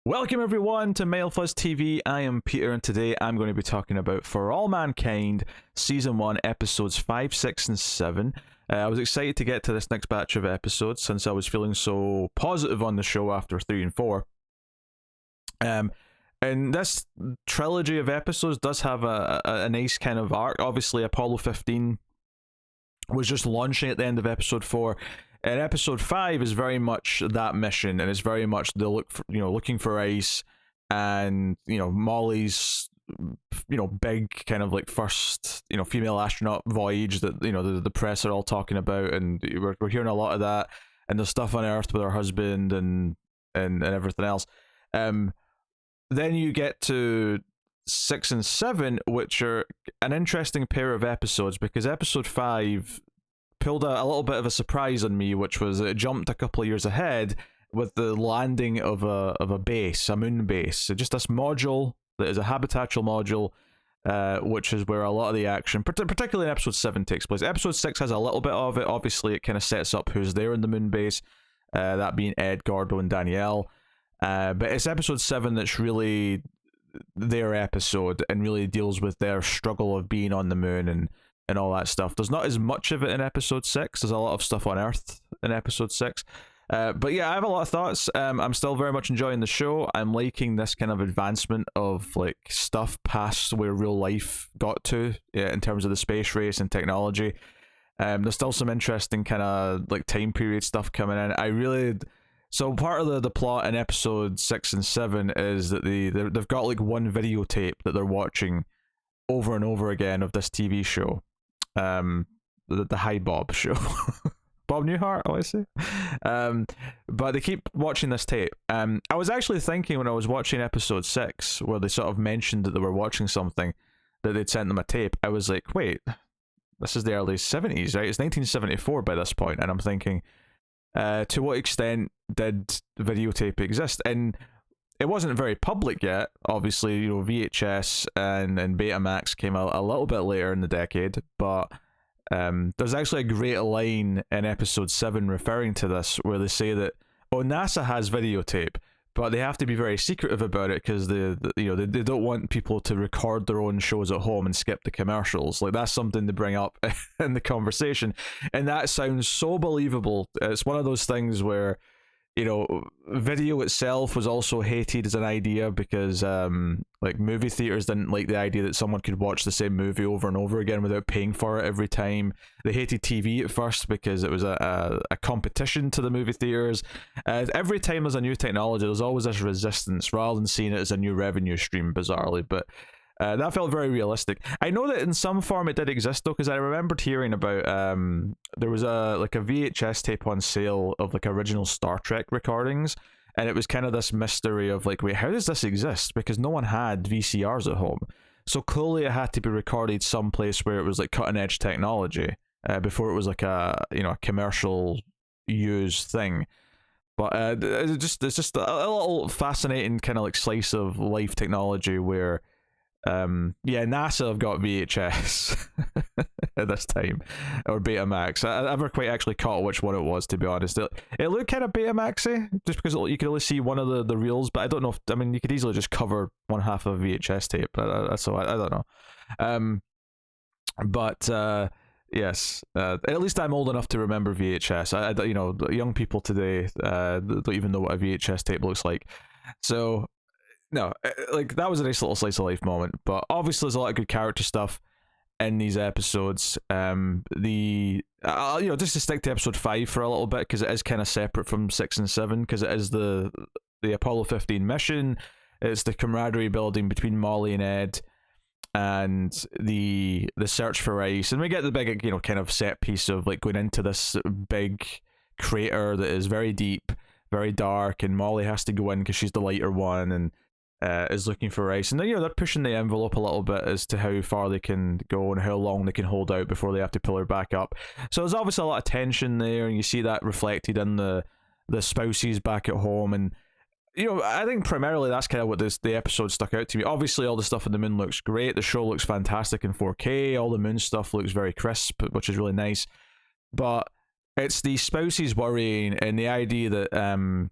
Welcome everyone to Male Fuzz TV. I am Peter, and today I'm going to be talking about For All Mankind, Season 1, Episodes 5, 6, and 7. I was excited to get to this next batch of episodes since I was feeling so positive on the show after 3 and 4. And this trilogy of episodes does have a nice kind of arc. Obviously, Apollo 15 was just launching at the end of Episode 4. And Episode 5 is very much that mission, and it's very much the looking for ice, and Molly's big kind of like first female astronaut voyage that the press are all talking about, and we're hearing a lot of that, and the stuff on Earth with her husband and everything else. Then you get to 6 and 7, which are an interesting pair of episodes, because Episode 5 pulled a little bit of a surprise on me, which was it jumped a couple of years ahead with the landing of a base, a moon base. So just this module that is a habitational module, which is where a lot of the action, particularly in Episode 7, takes place. Episode 6 has a little bit of it. Obviously, it kind of sets up who's there in the moon base, that being Ed, Gordo, and Danielle. But it's Episode 7 that's really their episode and really deals with their struggle of being on the moon and all that stuff. There's not as much of it in Episode 6. There's a lot of stuff on Earth in Episode 6. But yeah, I have a lot of thoughts. I'm still very much enjoying the show. I'm liking this kind of advancement of like stuff past where real life got to, in terms of the space race and technology. There's still some interesting kind of like time period stuff coming in. So part of the plot in Episode 6 and 7 is that they've got like one videotape that they're watching over and over again of this TV show. The Hi Bob show. Bob Newhart, I say. But they keep watching this tape. I was actually thinking when I was watching Episode 6, where they sort of mentioned that they were watching something, that they'd sent them a tape. I was like, wait, this is the early 70s, right? It's 1974 by this point, and I'm thinking, to what extent did videotape exist? And it wasn't very public yet. Obviously, VHS and Betamax came out a little bit later in the decade, but there's actually a great line in Episode 7 referring to this, where they say that, NASA has videotape, but they have to be very secretive about it because they don't want people to record their own shows at home and skip the commercials. Like, that's something to bring up in the conversation, and that sounds so believable. It's one of those things where video itself was also hated as an idea because like movie theaters didn't like the idea that someone could watch the same movie over and over again without paying for it every time. They hated TV at first because it was a competition to the movie theaters. Every time there's a new technology, there's always this resistance rather than seeing it as a new revenue stream, bizarrely. But that felt very realistic. I know that in some form it did exist though, because I remembered hearing about there was a VHS tape on sale of like original Star Trek recordings, and it was kind of this mystery of like, wait, how does this exist? Because no one had VCRs at home, so clearly it had to be recorded someplace where it was like cutting edge technology before it was like a commercial used thing. But it's just a little fascinating kind of like slice of life technology where NASA have got VHS at this time, or Betamax. I never quite actually caught which one it was, to be honest. It looked kind of Betamaxy, just because you could only see one of the reels, but I don't know if, you could easily just cover one half of a VHS tape, so I don't know. Yes, at least I'm old enough to remember VHS. Young people today don't even know what a VHS tape looks like, so no, like, that was a nice little slice of life moment. But obviously there's a lot of good character stuff in these episodes. Just to stick to Episode 5 for a little bit, because it is kind of separate from 6 and 7, because it is the Apollo 15 mission. It's the camaraderie building between Molly and Ed, and the search for ice, and we get the big kind of set piece of like going into this big crater that is very deep, very dark, and Molly has to go in because she's the lighter one, and is looking for ice, and then they're pushing the envelope a little bit as to how far they can go and how long they can hold out before they have to pull her back up. So there's obviously a lot of tension there, and you see that reflected in the spouses back at home. And I think primarily that's kind of what the episode stuck out to me. Obviously all the stuff on the moon looks great, the show looks fantastic in 4K, all the moon stuff looks very crisp, which is really nice, but it's the spouses worrying and the idea that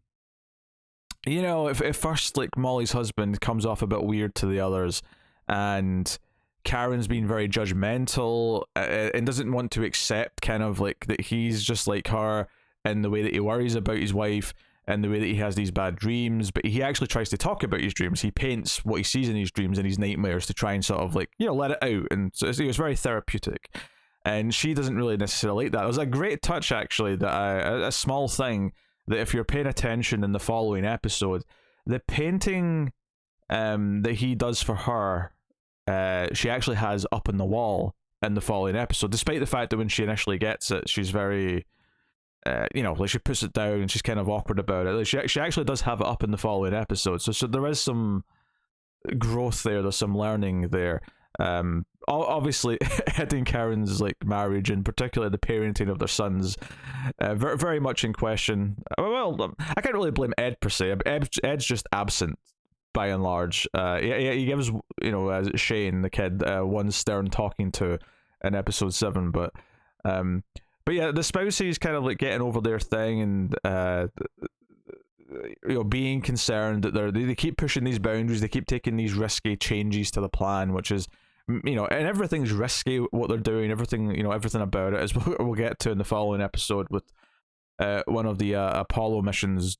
you know, if at first like Molly's husband comes off a bit weird to the others, and Karen's been very judgmental, and doesn't want to accept kind of like that he's just like her in the way that he worries about his wife and the way that he has these bad dreams, but he actually tries to talk about his dreams. He paints what he sees in his dreams and his nightmares to try and sort of like, you know, let it out, and so it was very therapeutic. And she doesn't really necessarily like that. It was a great touch, actually, that a small thing that if you're paying attention in the following episode, the painting that he does for her, she actually has up on the wall in the following episode, despite the fact that when she initially gets it, she's very, you know, like she puts it down and she's kind of awkward about it. Like she actually does have it up in the following episode, so there is some growth there. There's some learning there. Obviously, Ed and Karen's like marriage, and particularly the parenting of their sons, very, very much in question. Well, I can't really blame Ed per se. Ed's just absent by and large. He gives, you know, Shane, the kid, one stern talking to in episode 7, but yeah, the spouses kind of like getting over their thing, and you know, being concerned that they keep pushing these boundaries, they keep taking these risky changes to the plan, which is, you know, and everything's risky what they're doing, everything, you know, everything about it, as we'll get to in the following episode with one of the Apollo missions,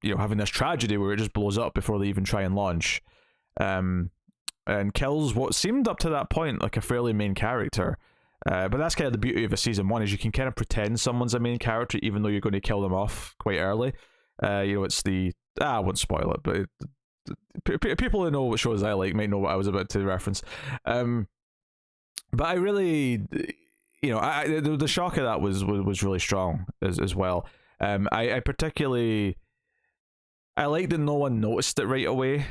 you know, having this tragedy where it just blows up before they even try and launch, and kills what seemed up to that point like a fairly main character. But that's kind of the beauty of a season 1, is you can kind of pretend someone's a main character even though you're going to kill them off quite early. You know, it's the I won't spoil it, but people who know what shows I like might know what I was about to reference. But I really, you know, the shock of that was really strong as well. I particularly, I like that no one noticed it right away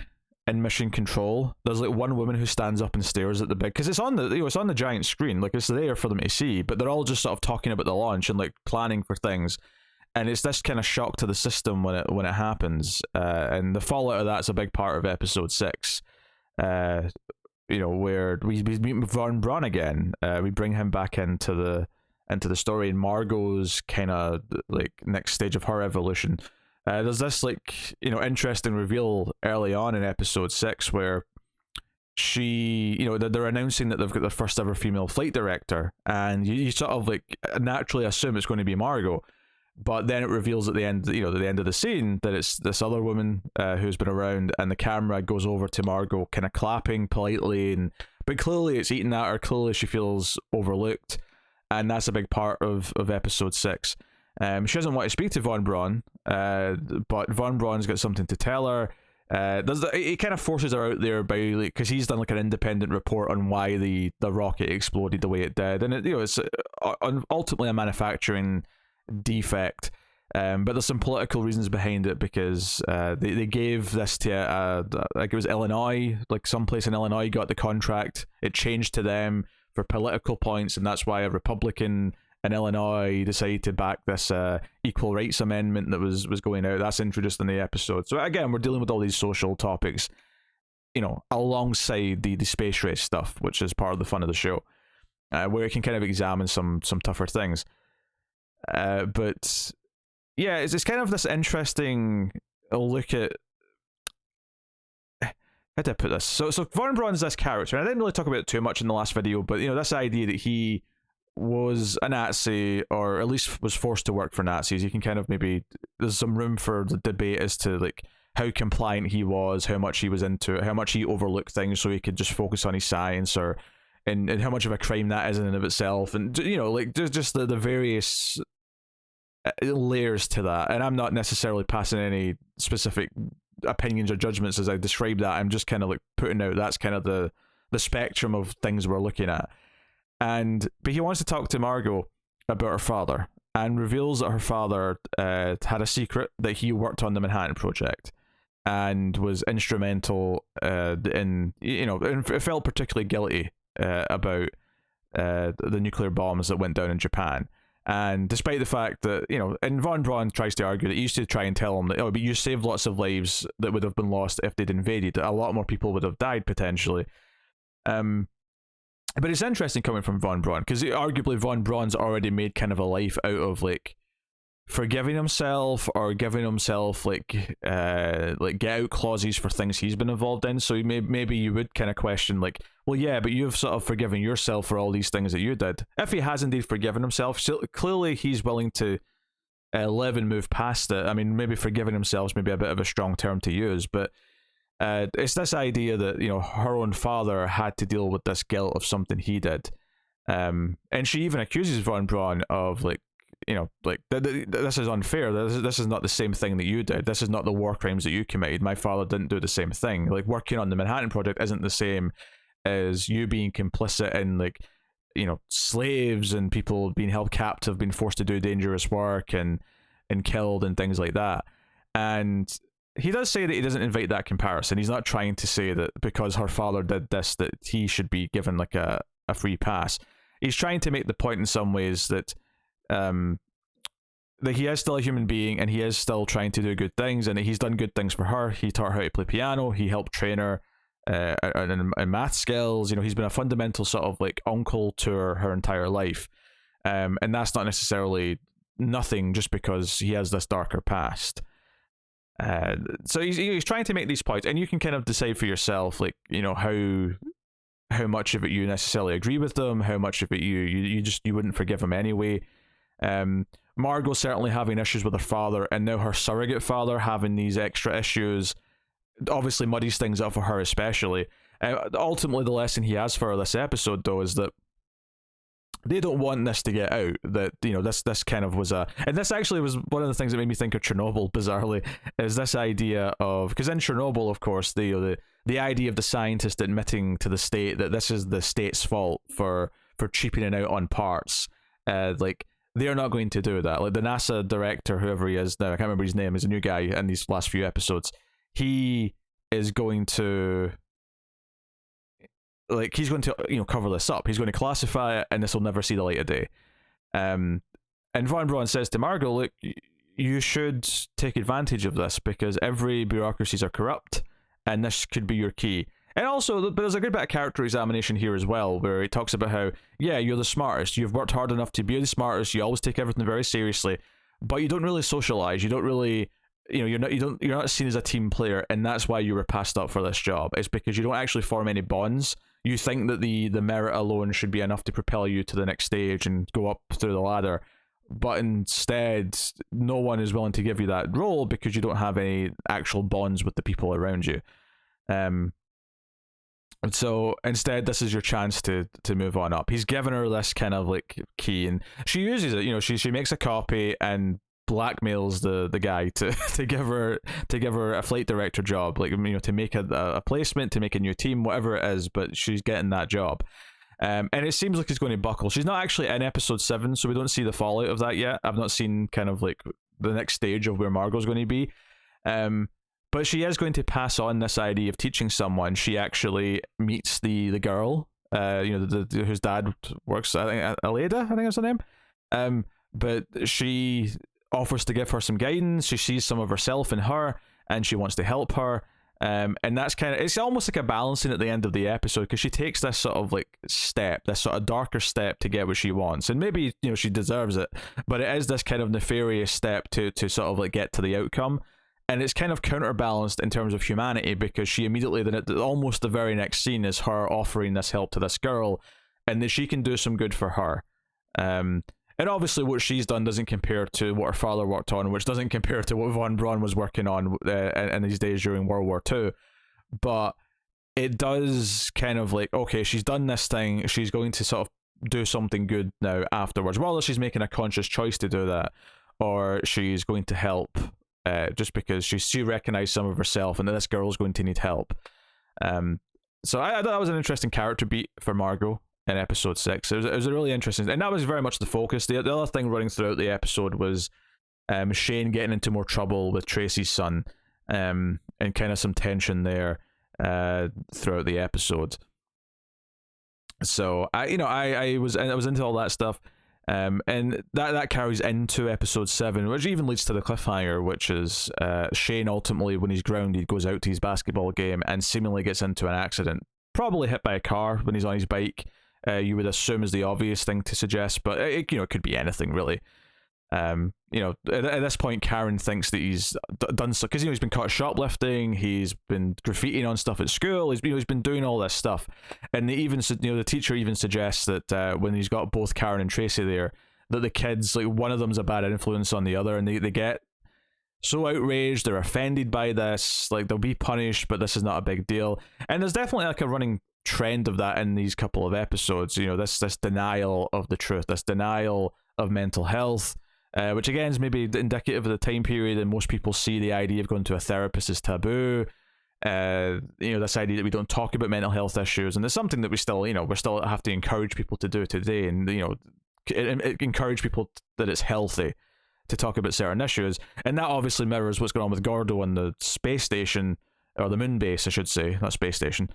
in Mission Control. There's like one woman who stands up and stares at the big, because it's on the, you know, it's on the giant screen, like it's there for them to see, but they're all just sort of talking about the launch and like planning for things. And it's this kind of shock to the system when it happens, and the fallout of that's a big part of episode 6. You know, where we meet Braun again. We bring him back into the story, and Margot's kind of like next stage of her evolution. There's this like, you know, interesting reveal early on in episode 6 where she, you know, they're announcing that they've got their first ever female flight director, and you sort of like naturally assume it's going to be Margot. But then it reveals at the end, you know, at the end of the scene, that it's this other woman who's been around, and the camera goes over to Margot, kind of clapping politely, but clearly it's eating at her. Clearly she feels overlooked, and that's a big part of episode 6. She doesn't want to speak to Von Braun, but Von Braun's got something to tell her. He kind of forces her out there by, like, because he's done like an independent report on why the rocket exploded the way it did, and it, you know, it's ultimately a manufacturing defect, but there's some political reasons behind it, because they gave this to like it was Illinois, like someplace in Illinois got the contract. It changed to them for political points, and that's why a Republican in Illinois decided to back this equal rights amendment that was going out. That's introduced in the episode. So again, we're dealing with all these social topics, you know, alongside the space race stuff, which is part of the fun of the show, where it can kind of examine some tougher things. But yeah, it's kind of this interesting look at, how do I put this? So Von Braun's this character, and I didn't really talk about it too much in the last video, but you know, this idea that he was a Nazi, or at least was forced to work for Nazis. You can kind of, maybe there's some room for the debate as to like how compliant he was, how much he was into it, how much he overlooked things so he could just focus on his science, or and how much of a crime that is in and of itself, and you know, like there's just the various layers to that. And I'm not necessarily passing any specific opinions or judgments as I describe that. I'm just kind of like putting out that's kind of the spectrum of things we're looking at. But he wants to talk to Margot about her father, and reveals that her father had a secret, that he worked on the Manhattan Project and was instrumental in, you know, and felt particularly guilty about the nuclear bombs that went down in Japan. And despite the fact that, you know, and Von Braun tries to argue that he used to try and tell him that, oh, but you saved lots of lives that would have been lost if they'd invaded. A lot more people would have died potentially. But it's interesting coming from Von Braun, because arguably Von Braun's already made kind of a life out of like forgiving himself or giving himself like get out clauses for things he's been involved in. So maybe you would kind of question like, well, yeah, but you've sort of forgiven yourself for all these things that you did. If he has indeed forgiven himself, so clearly he's willing to live and move past it. I mean, maybe forgiving himself is maybe a bit of a strong term to use, but it's this idea that, you know, her own father had to deal with this guilt of something he did. And she even accuses Von Braun of like, you know, like this is unfair. This is not the same thing that you did. This is not the war crimes that you committed. My father didn't do the same thing. Like, working on the Manhattan Project isn't the same as you being complicit in, like, you know, slaves and people being held captive, being forced to do dangerous work and killed and things like that. And he does say that he doesn't invite that comparison. He's not trying to say that because her father did this that he should be given like a free pass. He's trying to make the point in some ways that that he is still a human being and he is still trying to do good things, and that he's done good things for her. He taught her how to play piano. He helped train her in math skills. You know, he's been a fundamental sort of like uncle to her entire life, and that's not necessarily nothing just because he has this darker past. So he's trying to make these points, and you can kind of decide for yourself, like, you know, how much of it you necessarily agree with them, how much of it you wouldn't forgive him anyway. Margot certainly having issues with her father, and now her surrogate father having these extra issues obviously muddies things up for her especially. Ultimately, the lesson he has for her this episode, though, is that they don't want this to get out, that, you know, this kind of was and this actually was one of the things that made me think of Chernobyl, bizarrely, is this idea of, because in Chernobyl, of course, the idea of the scientist admitting to the state that this is the state's fault for cheaping out on parts, like, they're not going to do that. Like, the NASA director, whoever he is now, I can't remember his name, is a new guy in these last few episodes. He is going to, like, he's going to, you know, cover this up. He's going to classify it, and this will never see the light of day. And Von Braun says to Margot, look, you should take advantage of this because every bureaucracies are corrupt, and this could be your key. And also, there's a good bit of character examination here as well, where he talks about how, yeah, you're the smartest, you've worked hard enough to be the smartest, you always take everything very seriously, but you don't really socialize, you don't really, you know, you're not seen as a team player, and that's why you were passed up for this job. It's because you don't actually form any bonds. You think that the merit alone should be enough to propel you to the next stage and go up through the ladder, but instead, no one is willing to give you that role because you don't have any actual bonds with the people around you. And so instead, this is your chance to move on up. He's given her this kind of like key, and she uses it. You know, she makes a copy and blackmails the guy to give her a flight director job, like, you know, to make a placement, to make a new team, whatever it is. But she's getting that job, and it seems like he's going to buckle. She's not actually in episode 7, so we don't see the fallout of that yet. I've not seen kind of like the next stage of where Margot's going to be. But she is going to pass on this idea of teaching someone. She actually meets the girl, you know, whose dad works, I think, Aleda, I think is her name. But she offers to give her some guidance. She sees some of herself in her, and she wants to help her. And that's kind of, it's almost like a balancing at the end of the episode, because she takes this sort of like step, this sort of darker step to get what she wants, and maybe, you know, she deserves it, but it is this kind of nefarious step to sort of like get to the outcome. And it's kind of counterbalanced in terms of humanity, because she immediately, then almost the very next scene is her offering this help to this girl, and that she can do some good for her. And obviously what she's done doesn't compare to what her father worked on, which doesn't compare to what Von Braun was working on in these days during World War II. But it does kind of like, okay, she's done this thing, she's going to sort of do something good now afterwards, whether she's making a conscious choice to do that, or she's going to help just because she recognized some of herself and that this girl's going to need help. So I thought that was an interesting character beat for Margot in episode 6. It was a really interesting, and that was very much the focus. The other thing running throughout the episode was Shane getting into more trouble with Tracy's son, and kind of some tension there throughout the episode. So I was into all that stuff. And that carries into episode 7, which even leads to the cliffhanger, which is Shane ultimately, when he's grounded, goes out to his basketball game and seemingly gets into an accident, probably hit by a car when he's on his bike. You would assume is the obvious thing to suggest, but it could be anything really. At this point, Karen thinks that he's done so because he's been caught shoplifting, he's been graffitiing on stuff at school, he's been doing all this stuff, and they even the teacher even suggests that when he's got both Karen and Tracy there, that the kids, like, one of them's a bad influence on the other, and they get so outraged, they're offended by this, like they'll be punished, but this is not a big deal. And there's definitely like a running trend of that in these couple of episodes. This denial of the truth, this denial of mental health, which again is maybe indicative of the time period, and most people see the idea of going to a therapist as taboo. This idea that we don't talk about mental health issues, and there's something that we still have to encourage people to do today, and encourage people that it's healthy to talk about certain issues. And that obviously mirrors what's going on with Gordo on the space station, or the moon base I should say, not space station,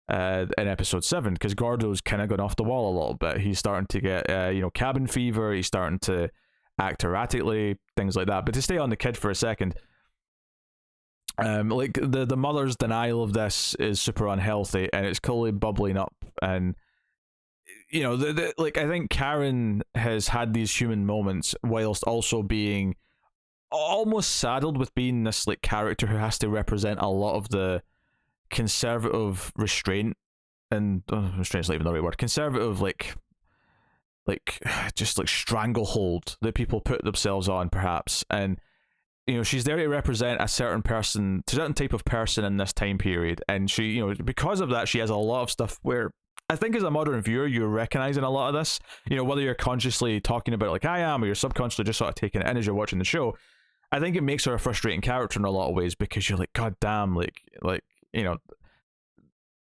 in episode 7, because Gordo's kind of gone off the wall a little bit. He's starting to get cabin fever, he's starting to act erratically, things like that. But to stay on the kid for a second, like the mother's denial of this is super unhealthy, and it's clearly bubbling up. And I think Karen has had these human moments whilst also being almost saddled with being this like character who has to represent a lot of the conservative restraint, and restraint's not even the right word, conservative like just like stranglehold that people put themselves on, perhaps. And she's there to represent a certain type of person in this time period, and she, because of that, she has a lot of stuff where I think as a modern viewer, you're recognizing a lot of this, whether you're consciously talking about it like I am, or you're subconsciously just sort of taking it in as you're watching the show. I think it makes her a frustrating character in a lot of ways, because you're like, God damn,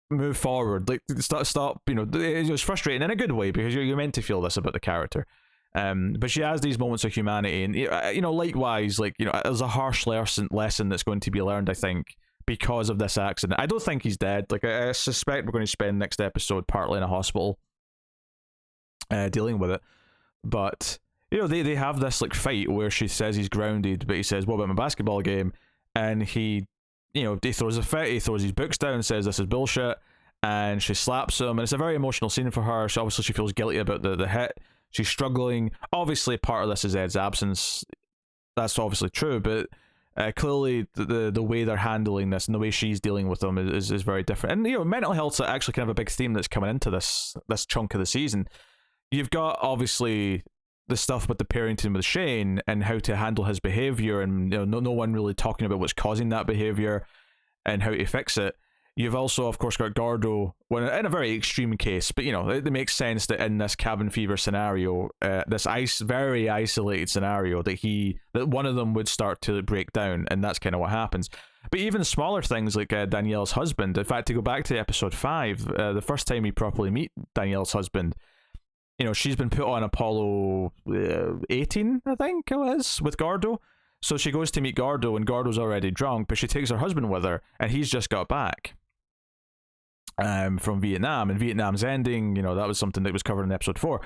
move forward, like stop. It's frustrating in a good way, because you're meant to feel this about the character. But she has these moments of humanity, and likewise, there's a harsh lesson that's going to be learned, I think, because of this accident. I don't think he's dead. Like, I suspect we're going to spend next episode partly in a hospital dealing with it. But they have this like fight where she says he's grounded, but he says, "What about my basketball game?" And he throws a fit, he throws his books down and says this is bullshit, and she slaps him, and it's a very emotional scene for her. She feels guilty about the hit. She's struggling. Obviously part of this is Ed's absence, that's obviously true, but clearly the way they're handling this and the way she's dealing with them is very different. And mental health's actually kind of a big theme that's coming into this chunk of the season. You've got obviously the stuff with the parenting with Shane and how to handle his behavior, and no one really talking about what's causing that behavior and how to fix it. You've also, of course, got Gordo, in a very extreme case, but it makes sense that in this cabin fever scenario, this very isolated scenario, that one of them would start to break down, and that's kind of what happens. But even smaller things like Danielle's husband. In fact, to go back to episode 5, the first time we properly meet Danielle's husband, she's been put on Apollo 18, I think it was, with Gordo. So she goes to meet Gordo, and Gordo's already drunk, but she takes her husband with her, and he's just got back from Vietnam, and Vietnam's ending. That was something that was covered in episode 4.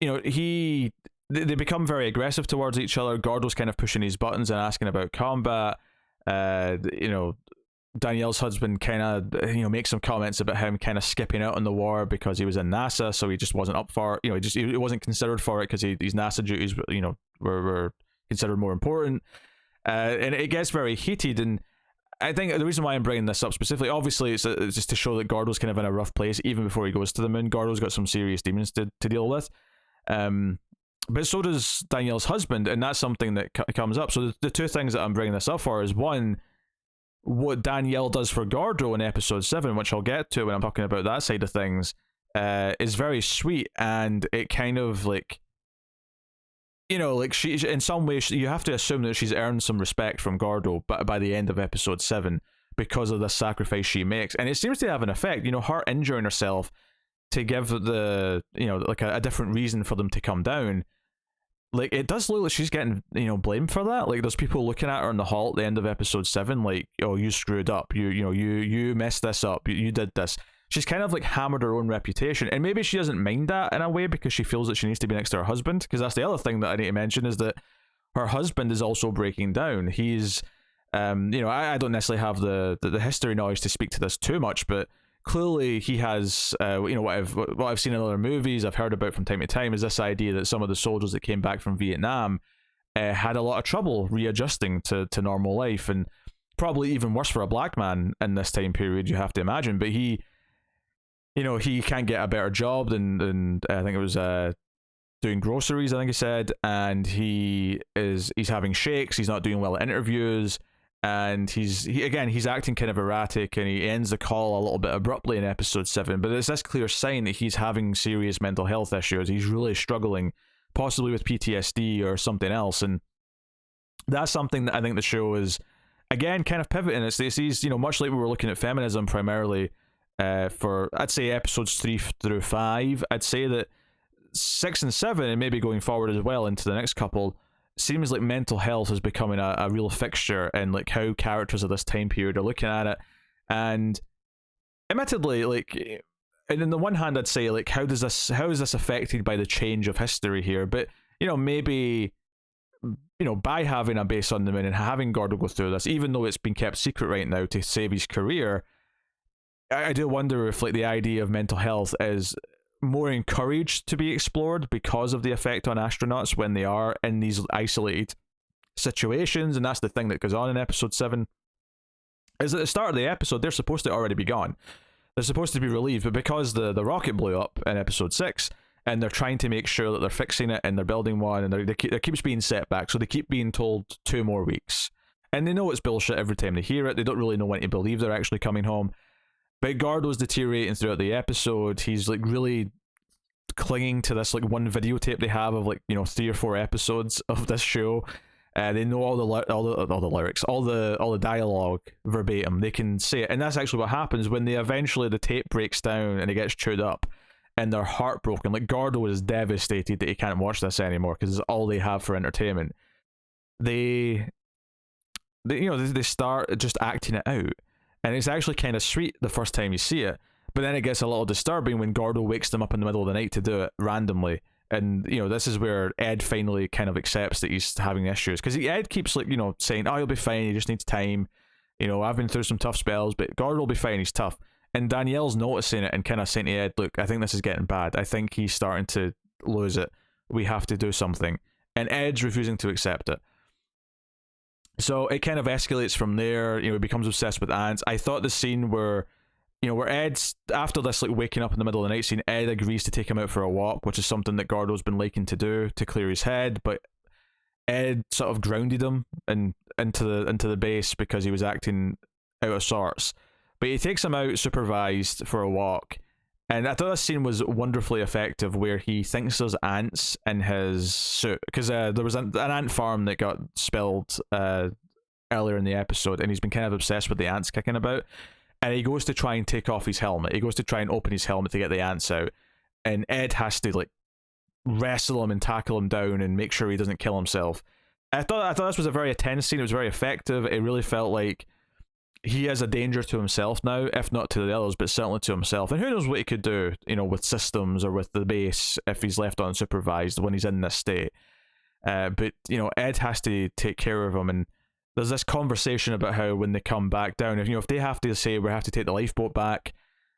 They become very aggressive towards each other. Gordo's kind of pushing his buttons and asking about combat. Danielle's husband kind of makes some comments about him kind of skipping out on the war because he was in NASA, so he just wasn't up for it. He wasn't considered for it because his NASA duties were considered more important, and it gets very heated. And I think the reason why I'm bringing this up specifically, obviously, it's just to show that Gordo's kind of in a rough place even before he goes to the moon. Gordo's got some serious demons to deal with, but so does Danielle's husband, and that's something that comes up. So the two things that I'm bringing this up for is, one, what Danielle does for Gordo in episode 7, which I'll get to when I'm talking about that side of things, is very sweet, and it kind of like, she, in some ways, you have to assume that she's earned some respect from Gordo by the end of episode 7 because of the sacrifice she makes. And it seems to have an effect, her injuring herself to give a different reason for them to come down. Like, it does look like she's getting, blamed for that. Like, there's people looking at her in the hall at the end of episode 7, like, "Oh, you screwed up. You messed this up. You did this." She's kind of like hammered her own reputation, and maybe she doesn't mind that in a way because she feels that she needs to be next to her husband. Because that's the other thing that I need to mention, is that her husband is also breaking down. He's, I don't necessarily have the history knowledge to speak to this too much, but clearly he has, what I've seen in other movies, I've heard about from time to time, is this idea that some of the soldiers that came back from Vietnam had a lot of trouble readjusting to normal life, and probably even worse for a black man in this time period, you have to imagine. But he can't get a better job than I think it was doing groceries, I think he said, and he's having shakes, he's not doing well at interviews, and he's acting kind of erratic, and he ends the call a little bit abruptly in episode 7. But it's this clear sign that he's having serious mental health issues. He's really struggling, possibly with PTSD or something else, and that's something that I think the show is, again, kind of pivoting. It's these, much like we were looking at feminism primarily for, I'd say, episodes 3 through 5. I'd say that 6 and 7, and maybe going forward as well into the next couple, seems like mental health is becoming a real fixture, and like how characters of this time period are looking at it. And admittedly, like, and on the one hand, I'd say, like, how is this affected by the change of history here? But maybe by having a base on the moon and having Gordo go through this, even though it's been kept secret right now to save his career, I do wonder if, like, the idea of mental health is more encouraged to be explored because of the effect on astronauts when they are in these isolated situations. And that's the thing that goes on in episode 7, is at the start of the episode they're supposed to already be gone, they're supposed to be relieved, but because the rocket blew up in episode 6, and they're trying to make sure that they're fixing it, and they're building one, and there keeps being set back, so they keep being told 2 more weeks, and they know it's bullshit every time they hear it. They don't really know when to believe they're actually coming home. But Gordo's deteriorating throughout the episode. He's like really clinging to this like one videotape they have of, like, 3 or 4 episodes of this show. They know all the lyrics, all the dialogue verbatim. They can say it, and that's actually what happens when the tape breaks down and it gets chewed up, and they're heartbroken. Like, Gordo is devastated that he can't watch this anymore because it's all they have for entertainment. They start just acting it out. And it's actually kind of sweet the first time you see it, but then it gets a little disturbing when Gordo wakes them up in the middle of the night to do it randomly. And, this is where Ed finally kind of accepts that he's having issues. Because Ed keeps, like, saying, oh, he'll be fine, he just needs time. I've been through some tough spells, but Gordo will be fine, he's tough. And Danielle's noticing it and kind of saying to Ed, look, I think this is getting bad. I think he's starting to lose it. We have to do something. And Ed's refusing to accept it. So it kind of escalates from there. He becomes obsessed with ants. I thought the scene where Ed's, after this, like, waking up in the middle of the night scene, Ed agrees to take him out for a walk, which is something that Gordo's been liking to do to clear his head, but Ed sort of grounded him into the base because he was acting out of sorts. But he takes him out supervised for a walk, and I thought this scene was wonderfully effective, where he thinks there's ants in his suit, because there was an ant farm that got spilled earlier in the episode, and he's been kind of obsessed with the ants kicking about, and he goes to try and take off his helmet. He goes to try and open his helmet to get the ants out, and Ed has to, like, wrestle him and tackle him down and make sure he doesn't kill himself. I thought this was a very tense scene. It was very effective. It really felt like he is a danger to himself now, if not to the others, but certainly to himself. And who knows what he could do, with systems or with the base if he's left unsupervised when he's in this state. But Ed has to take care of him, and there's this conversation about how when they come back down, if they have to say we have to take the lifeboat back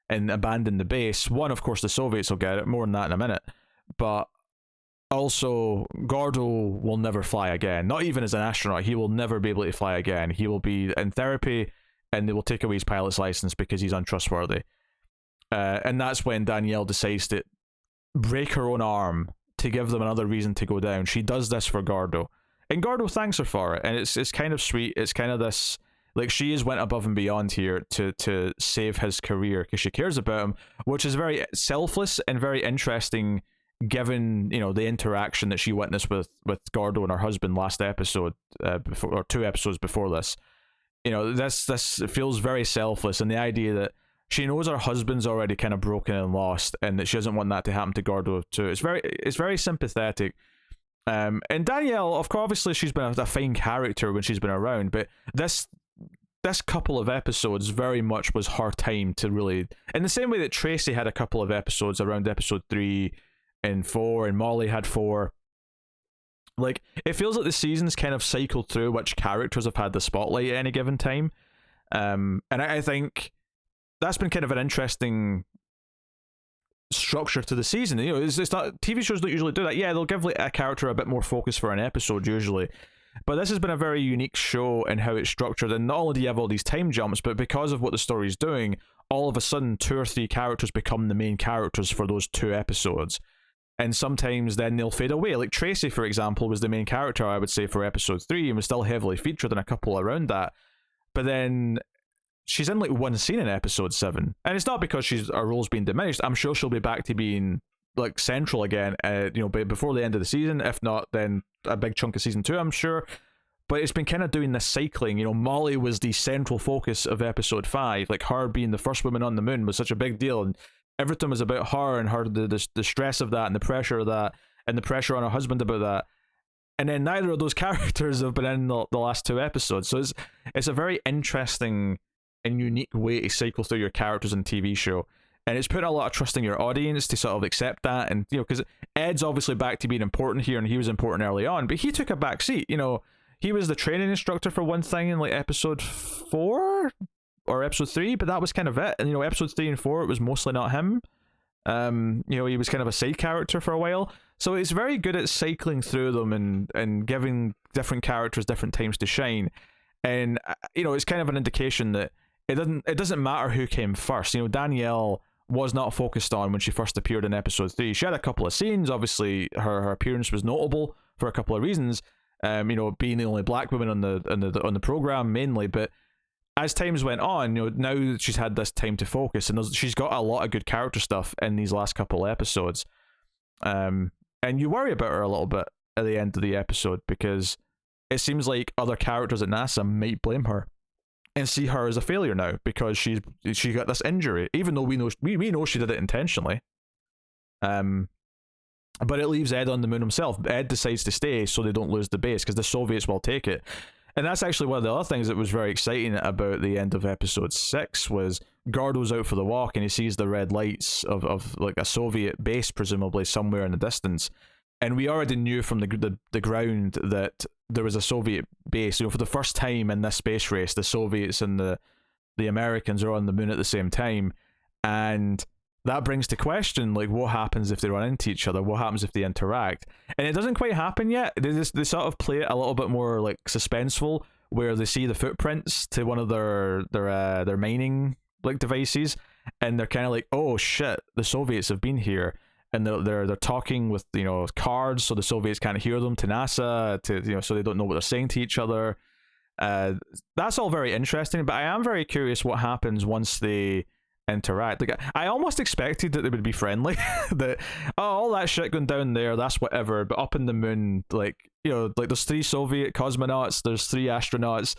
and abandon the base, one, of course, the Soviets will get it. More on that in a minute. But also, Gordo will never fly again. Not even as an astronaut. He will never be able to fly again. He will be in therapy, and they will take away his pilot's license because he's untrustworthy. And that's when Danielle decides to break her own arm to give them another reason to go down. She does this for Gordo, and Gordo thanks her for it, and it's kind of sweet. It's kind of this, like, she has went above and beyond here to save his career because she cares about him, which is very selfless and very interesting given the interaction that she witnessed with Gordo and her husband last episode, before, or 2 episodes before this. This feels very selfless, and the idea that she knows her husband's already kind of broken and lost, and that she doesn't want that to happen to Gordo too. It's very sympathetic. And Danielle, of course, obviously she's been a fine character when she's been around, but this couple of episodes very much was her time to really, in the same way that Tracy had a couple of episodes around episode 3 and 4, and Molly had 4. Like, it feels like the seasons kind of cycled through which characters have had the spotlight at any given time. And I think that's been kind of an interesting structure to the season. You know, it's not, TV shows don't usually do that. Yeah, they'll give like a character a bit more focus for an episode usually, but this has been a very unique show in how it's structured. And not only do you have all these time jumps, but because of what the story's doing, all of a sudden 2 or 3 characters become the main characters for those 2 episodes. And sometimes then they'll fade away. Like Tracy, for example, was the main character, I would say, for episode 3 and was still heavily featured in a couple around that. But then she's in like one scene in episode 7. And it's not because her role's been diminished. I'm sure she'll be back to being like central again, before the end of the season. If not, then a big chunk of season 2, I'm sure. But it's been kind of doing this cycling. You know, Molly was the central focus of episode 5. Like, her being the first woman on the moon was such a big deal, and everything was about her and the stress of that and the pressure of that and the pressure on her husband about that. And then neither of those characters have been in the last 2 episodes. So it's a very interesting and unique way to cycle through your characters in TV show. And it's putting a lot of trust in your audience to sort of accept that. And, you know, because Ed's obviously back to being important here, and he was important early on, but he took a back seat. You know, he was the training instructor for one thing in like episode 4 or episode 3, but that was kind of it. And, you know, episodes 3 and 4, it was mostly not him. You know, he was kind of a side character for a while. So it's very good at cycling through them and giving different characters different times to shine. And, you know, it's kind of an indication that it doesn't matter who came first. You know, Danielle was not focused on when she first appeared in episode 3. She had a couple of scenes. Obviously, her appearance was notable for a couple of reasons. You know, being the only black woman on the program mainly, but as times went on, you know, now that she's had this time to focus, and she's got a lot of good character stuff in these last couple of episodes. And you worry about her a little bit at the end of the episode, because it seems like other characters at NASA might blame her and see her as a failure now because she got this injury, even though we know she did it intentionally. But it leaves Ed on the moon himself. Ed decides to stay so they don't lose the base, because the Soviets will take it. And that's actually one of the other things that was very exciting about the end of episode 6 was Gordo's out for the walk and he sees the red lights of like a Soviet base, presumably somewhere in the distance. And we already knew from the ground that there was a Soviet base. You know, for the first time in this space race, the Soviets and the Americans are on the moon at the same time. And that brings to question, like, what happens if they run into each other? What happens if they interact? And it doesn't quite happen yet. They sort of play it a little bit more like suspenseful, where they see the footprints to one of their mining like devices, and they're kind of like, oh shit, the Soviets have been here, and they're talking with, you know, cards, so the Soviets can't hear them, to NASA, to, you know, so they don't know what they're saying to each other. That's all very interesting, but I am very curious what happens once they interact. Like, I almost expected that they would be friendly. That, oh, all that shit going down there, that's whatever, but up in the moon, like, you know, like there's 3 Soviet cosmonauts, there's 3 astronauts,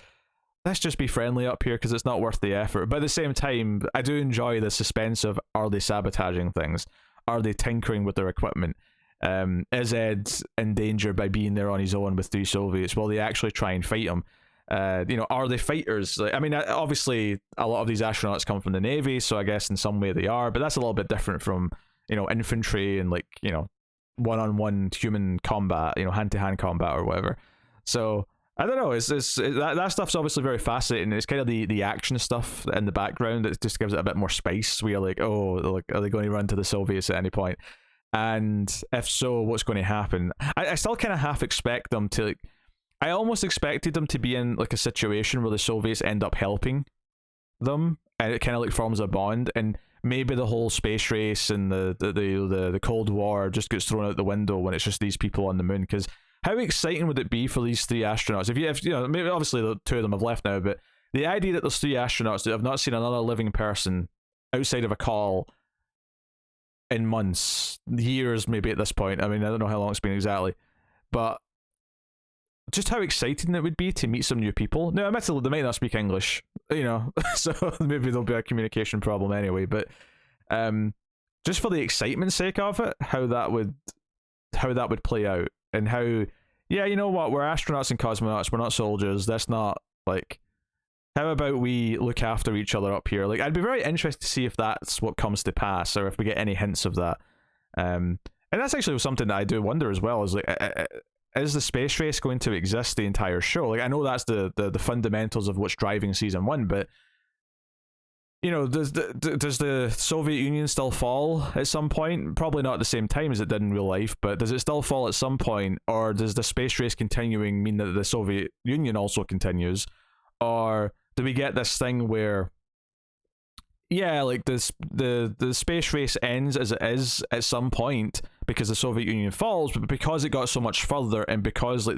let's just be friendly up here because it's not worth the effort. But at the same time, I do enjoy the suspense of, are they sabotaging things? Are they tinkering with their equipment? Is Ed in danger by being there on his own with 3 Soviets? Will they actually try and fight him? You know, are they fighters? Like, I mean, obviously a lot of these astronauts come from the Navy, so I guess in some way they are, but that's a little bit different from, you know, infantry and, like, you know, one-on-one human combat, you know, hand-to-hand combat or whatever. So I don't know, that stuff's obviously very fascinating. It's kind of the action stuff in the background that just gives it a bit more spice. We are like, oh, like, are they going to run to the Soviets at any point? And if so, what's going to happen? I still kind of half expect them to, like, I almost expected them to be in like a situation where the Soviets end up helping them, and it kind of like forms a bond, and maybe the whole space race and the Cold War just gets thrown out the window when it's just these people on the moon. Because how exciting would it be for these 3 astronauts? If you know, maybe obviously the 2 of them have left now, but the idea that there's 3 astronauts that have not seen another living person outside of a call in months, years maybe at this point. I mean, I don't know how long it's been exactly, but just how exciting it would be to meet some new people. Now, admittedly, they might not speak English, you know, so maybe there'll be a communication problem anyway, but just for the excitement's sake of it, how that would play out, and how, yeah, you know what, we're astronauts and cosmonauts, we're not soldiers, that's not, like, how about we look after each other up here? Like, I'd be very interested to see if that's what comes to pass, or if we get any hints of that. And that's actually something that I do wonder as well, is like, is the space race going to exist the entire show? Like, I know that's the fundamentals of what's driving season 1, but does the Soviet Union still fall at some point? Probably not at the same time as it did in real life, but does it still fall at some point, or does the space race continuing mean that the Soviet Union also continues, or do we get this thing where, yeah, like the space race ends as it is at some point because the Soviet Union falls, but because it got so much further and because like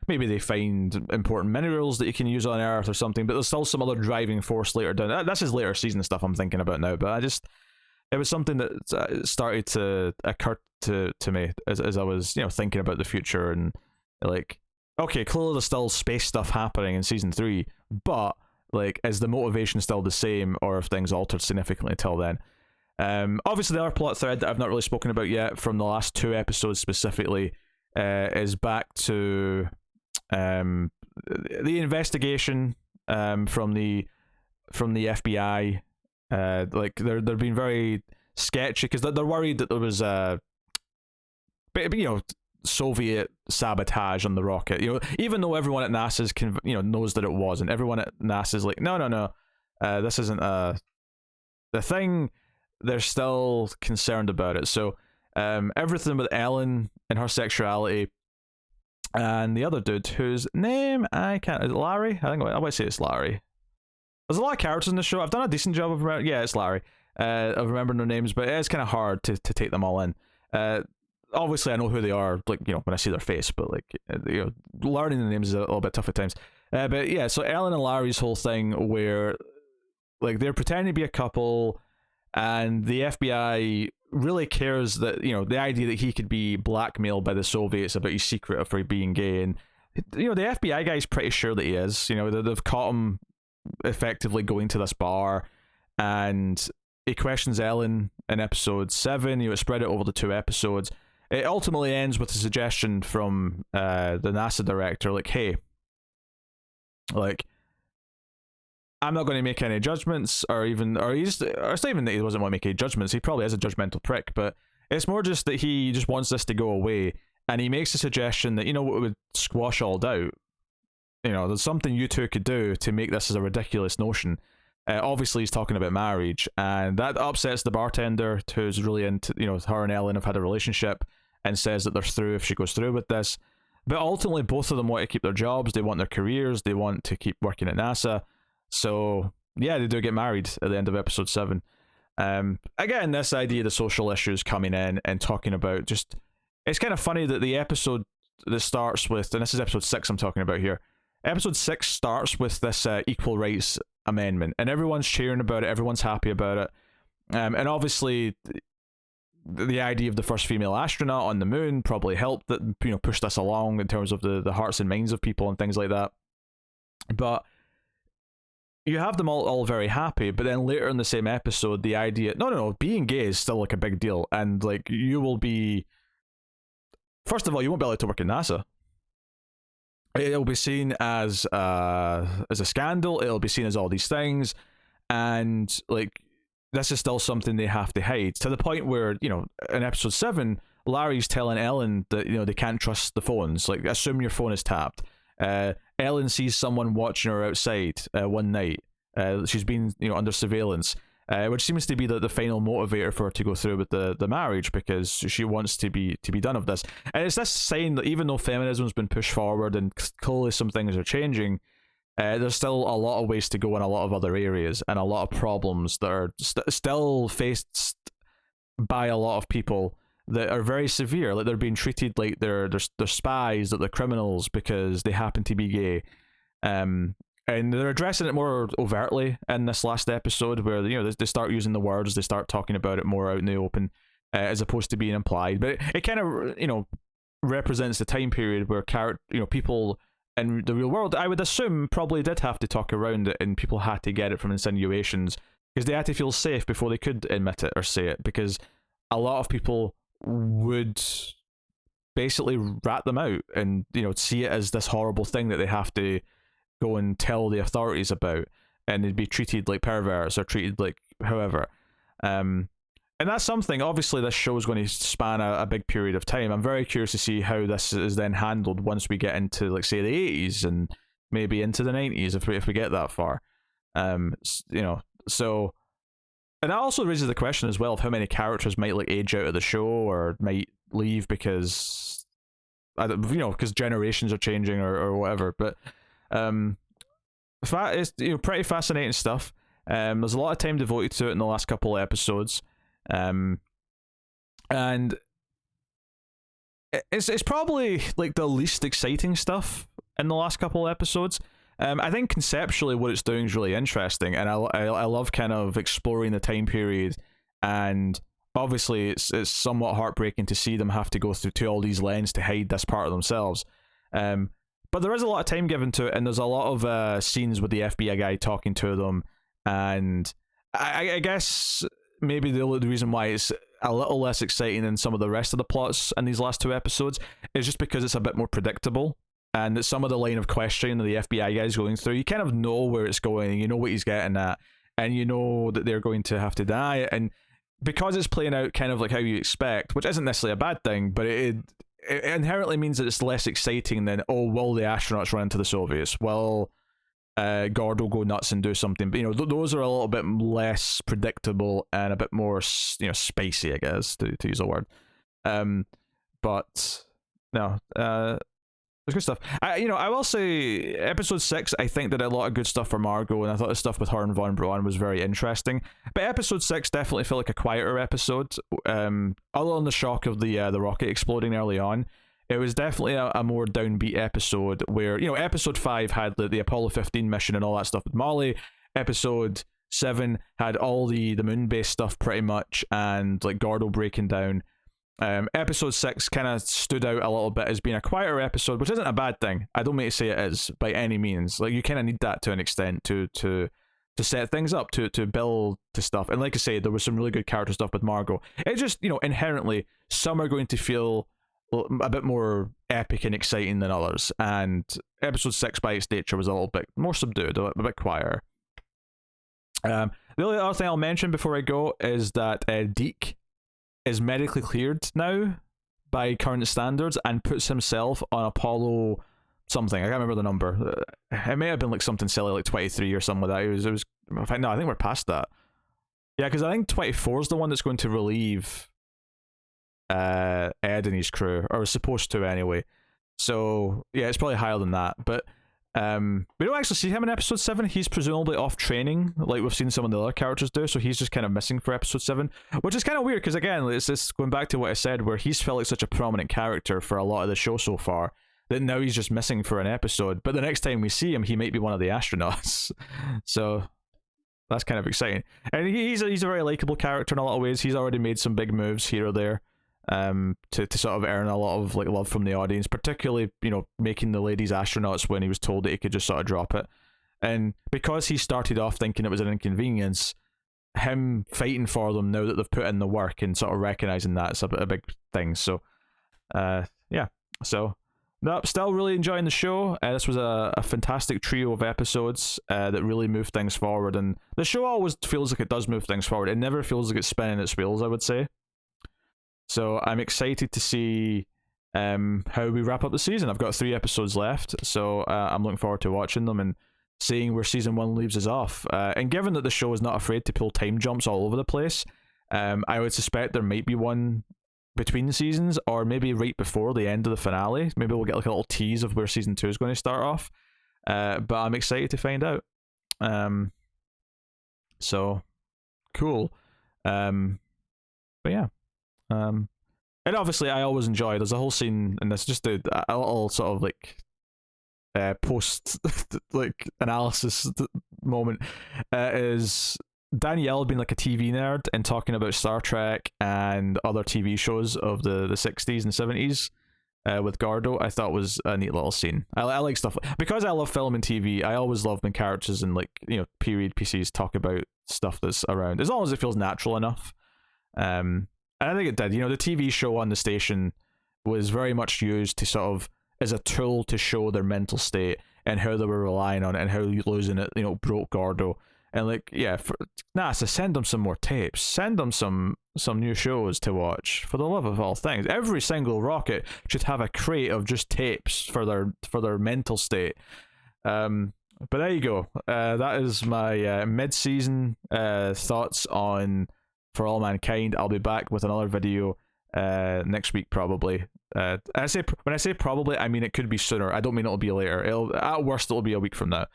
maybe they find important minerals that you can use on Earth or something, but there's still some other driving force later down. This is later season stuff I'm thinking about now, but it was something that started to occur to me as I was thinking about the future, and like, okay, clearly there's still space stuff happening in season 3, but like, is the motivation still the same, or have things altered significantly until then? Obviously, the other plot thread that I've not really spoken about yet from the last 2 episodes specifically is back to the investigation from the FBI. Like they're being very sketchy because they're worried that there was Soviet sabotage on the rocket. Even though everyone at NASA's knows that it wasn't. Everyone at NASA's like, no, this isn't the thing. They're still concerned about it. So everything with Ellen and her sexuality, and the other dude whose name I can't. Is it Larry? I would say it's Larry. There's a lot of characters in the show. I've done a decent job of it's Larry. Of remembering their names, but it's kind of hard to take them all in. Obviously I know who they are, like, when I see their face, but like, learning the names is a little bit tough at times. But yeah, so Ellen and Larry's whole thing where like they're pretending to be a couple, and the FBI really cares that, the idea that he could be blackmailed by the Soviets about his secret of for being gay, and the FBI guy's pretty sure that he is. They've caught him effectively going to this bar, and he questions Ellen in episode 7. It's spread it over the 2 episodes. It ultimately ends with a suggestion from the NASA director, like, hey, like, I'm not going to make any judgments, it's not even that he doesn't want to make any judgments. He probably is a judgmental prick, but it's more just that he just wants this to go away, and he makes a suggestion that, what would squash all doubt. There's something you two could do to make this as a ridiculous notion. Obviously, he's talking about marriage, and that upsets the bartender, who's really into, her and Ellen have had a relationship, and says that they're through if she goes through with this. But ultimately, both of them want to keep their jobs, they want their careers, they want to keep working at NASA. So, yeah, they do get married at the end of episode 7. Again, this idea of the social issues coming in and talking about just... It's kind of funny that the episode that starts with... And this is episode 6 I'm talking about here. Episode 6 starts with this equal rights amendment, and everyone's cheering about it, everyone's happy about it. And obviously, the idea of the first female astronaut on the moon probably helped that, push this along in terms of the hearts and minds of people and things like that. But you have them all very happy, but then later in the same episode, the idea, no, being gay is still like a big deal, and like, you will be, first of all, you won't be allowed to work at NASA. It'll be seen as a scandal. It'll be seen as all these things, and like, this is still something they have to hide, to the point where, in episode 7, Larry's telling Ellen that, they can't trust the phones. Like, assume your phone is tapped. Ellen sees someone watching her outside one night. She's been, under surveillance, which seems to be the final motivator for her to go through with the marriage, because she wants to be done of this. And it's this sign that even though feminism's been pushed forward and clearly some things are changing, there's still a lot of ways to go in a lot of other areas, and a lot of problems that are still faced by a lot of people that are very severe. Like, they're being treated like they're spies, that they're criminals because they happen to be gay. And they're addressing it more overtly in this last episode, where they start using the words, they start talking about it more out in the open, as opposed to being implied. But it kind of represents the time period where people in the real world, I would assume, probably did have to talk around it, and people had to get it from insinuations, because they had to feel safe before they could admit it or say it, because a lot of people would basically rat them out and see it as this horrible thing that they have to go and tell the authorities about, and they'd be treated like perverts or treated like however. And that's something, obviously this show is going to span a big period of time. I'm very curious to see how this is then handled once we get into, like, say, the 80s and maybe into the 90s, if we get that far. So and that also raises the question as well of how many characters might like age out of the show or might leave because I don't, because generations are changing or whatever. But it's pretty fascinating stuff. There's a lot of time devoted to it in the last couple of episodes, and it's probably like the least exciting stuff in the last couple of episodes. I think conceptually what it's doing is really interesting, and I love kind of exploring the time period, and obviously it's somewhat heartbreaking to see them have to go through to all these lens to hide this part of themselves. But there is a lot of time given to it, and there's a lot of scenes with the FBI guy talking to them, and I guess maybe the reason why it's a little less exciting than some of the rest of the plots in these last two episodes is just because it's a bit more predictable. And that some of the line of questioning that the FBI guy's going through, you kind of know where it's going, you know what he's getting at, and you know that they're going to have to deny it. And because it's playing out kind of like how you expect, which isn't necessarily a bad thing, but it inherently means that it's less exciting than, oh, will the astronauts run into the Soviets? Will Gordo go nuts and do something? But those are a little bit less predictable and a bit more spacey, I guess, to use a word. But no, there's good stuff. I will say episode 6, I think did a lot of good stuff for Margot, and I thought the stuff with her and Von Braun was very interesting. But episode 6 definitely felt like a quieter episode. Other than the shock of the rocket exploding early on, it was definitely a more downbeat episode where, episode 5 had the Apollo 15 mission and all that stuff with Molly. Episode 7 had all the moon-based stuff pretty much, and like Gordo breaking down. Episode 6 kind of stood out a little bit as being a quieter episode, which isn't a bad thing. I don't mean to say it is by any means. Like, you kind of need that to an extent to set things up, to build to stuff. And like I say, there was some really good character stuff with Margot. It just, inherently, some are going to feel a bit more epic and exciting than others. And episode 6 by its nature was a little bit more subdued, a bit quieter. The only other thing I'll mention before I go is that Deke is medically cleared now by current standards and puts himself on Apollo something. I can't remember the number. It may have been like something silly like 23 or something like that. It was I think we're past that. Yeah, because I think 24 is the one that's going to relieve Ed and his crew, or is supposed to anyway. So yeah, it's probably higher than that. But we don't actually see him in episode 7. He's presumably off training, like we've seen some of the other characters do, so he's just kind of missing for episode 7, which is kind of weird, because again, it's just going back to what I said, where he's felt like such a prominent character for a lot of the show so far, that now he's just missing for an episode, but the next time we see him, he might be one of the astronauts. So that's kind of exciting. And he's a very likable character in a lot of ways. He's already made some big moves here or there, to sort of earn a lot of like love from the audience, particularly making the ladies astronauts when he was told that he could just sort of drop it. And because he started off thinking it was an inconvenience, him fighting for them now that they've put in the work and sort of recognizing that's a big thing. So yeah, so no, still really enjoying the show. This was a fantastic trio of episodes that really moved things forward, and the show always feels like it does move things forward. It never feels like it's spinning its wheels, I would say. So I'm excited to see how we wrap up the season. I've got 3 episodes left, so I'm looking forward to watching them and seeing where season 1 leaves us off. And given that the show is not afraid to pull time jumps all over the place, I would suspect there might be one between the seasons, or maybe right before the end of the finale. Maybe we'll get like a little tease of where season 2 is going to start off. But I'm excited to find out. So cool. But yeah. And obviously I always enjoy, there's a whole scene, and it's just a little sort of like post like analysis moment, is Danielle being like a TV nerd and talking about Star Trek and other TV shows of the 60s and 70s with Gordo. I thought was a neat little scene. I like stuff because I love film and TV. I always love when characters and like period pieces talk about stuff that's around, as long as it feels natural enough. And I think it did. The TV show on the station was very much used to sort of as a tool to show their mental state and how they were relying on it and how losing it, broke Gordo. And like, yeah, for NASA, send them some more tapes. Send them some new shows to watch. For the love of all things, every single rocket should have a crate of just tapes for their mental state. But there you go. That is my mid-season thoughts on For All Mankind. I'll be back with another video next week probably. When I say probably, I mean it could be sooner. I don't mean it'll be later. At worst it'll be a week from now.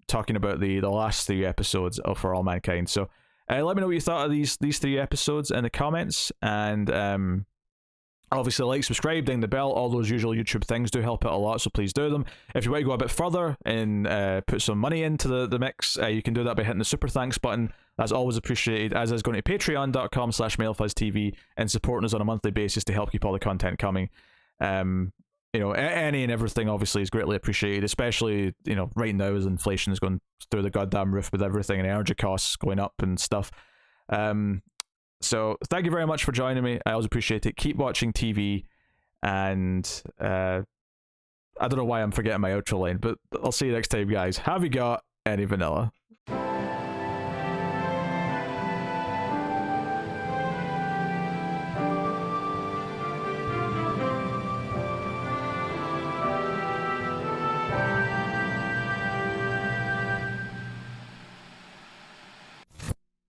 Talking about the last 3 episodes of For All Mankind. So let me know what you thought of these 3 episodes in the comments, and obviously like, subscribe, ding the bell, all those usual YouTube things do help out a lot, so please do them. If you want to go a bit further and put some money into the mix, you can do that by hitting the super thanks button. That's always appreciated, as is going to patreon.com/MailFuzzTV and supporting us on a monthly basis to help keep all the content coming. You know, any and everything obviously is greatly appreciated, especially, you know, right now as inflation is going through the goddamn roof with everything and energy costs going up and stuff. So thank you very much for joining me. I always appreciate it. Keep watching TV, and I don't know why I'm forgetting my outro line, but I'll see you next time, guys. Have you got any vanilla?